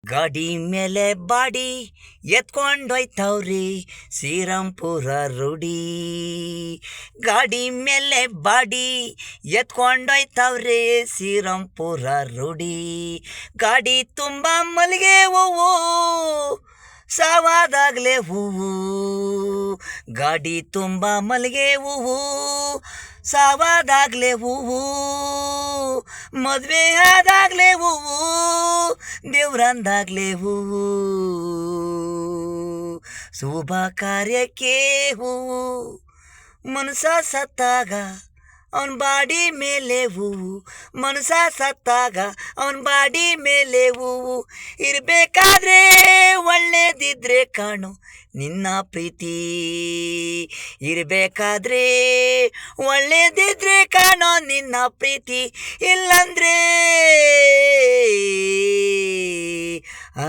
ಗಾಡಿ ಮೇಲೆ ಬಾಡಿ ಎತ್ಕೊಂಡೋಯ್ತವ್ರಿ ಶ್ರೀರಾಮ್ಪುರ ರೂಢಿ. ಗಾಡಿ ಮೇಲೆ ಬಾಡಿ ಎತ್ಕೊಂಡೋಯ್ತವ್ರಿ ಶ್ರೀರಾಮ್ಪುರ ರೂಢಿ. ಗಾಡಿ ತುಂಬ ಮಲ್ಲಿಗೆ ಹೂವು ಸಾವಾದಾಗಲೇ ಹೂವು. ಗಾಡಿ ತುಂಬ ಮಲ್ಲಿಗೆ ಹೂವು ಸಾವಾದಾಗಲೇ ಹೂವು. ಮದುವೆ ಆದಾಗಲೇ ಹೂವು ದೇವ್ರಂದಾಗಲೇ ಹೂವು. ಶುಭ ಕಾರ್ಯಕ್ಕೆ ಹೂವು ಮನುಷ್ಯ ಸತ್ತಾಗ ಅವನ ಬಾಡಿ ಮೇಲೆ ಹೂವು. ಮನುಷ್ಯ ಸತ್ತಾಗ ಅವನ ಬಾಡಿ ಮೇಲೆ ಹೂವು. ಇರಬೇಕಾದ್ರೆ ಒಳ್ಳೇದಿದ್ರೆ ಕಾಣು ನಿನ್ನ ಪ್ರೀತಿ. ಇರಬೇಕಾದ್ರೆ ಒಳ್ಳೇದಿದ್ರೆ ಕಾಣೋ ನಿನ್ನ ಪ್ರೀತಿ. ಇಲ್ಲಂದ್ರೆ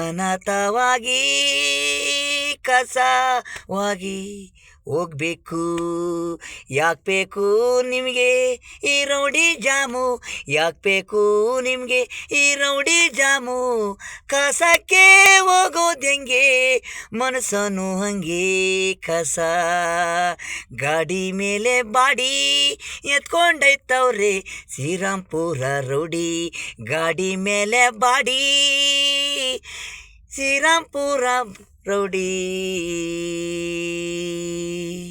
ಅನಾಥವಾಗಿ ಕಸವಾಗಿ ಹೋಗ್ಬೇಕು. ಯಾಕೆ ಬೇಕು ನಿಮಗೆ ಈ ರೌಡಿ ಜಾಮು? ಯಾಕೆ ಬೇಕು ನಿಮಗೆ ಈ ರೌಡಿ ಜಾಮು? ಕಸಕ್ಕೆ ಹೋಗೋದೆಂಗೆ ಮನಸ್ಸನು ಹಂಗೆ ಕಸ. ಗಾಡಿ ಮೇಲೆ ಬಾಡಿ ಎತ್ಕೊಂಡೈತವ್ರೆ ಶ್ರೀರಾಮ್ಪುರ ರೂಢಿ. ಗಾಡಿ ಮೇಲೆ ಬಾಡಿ ಶ್ರೀರಾಮ್ಪುರ ರೂಢಿ.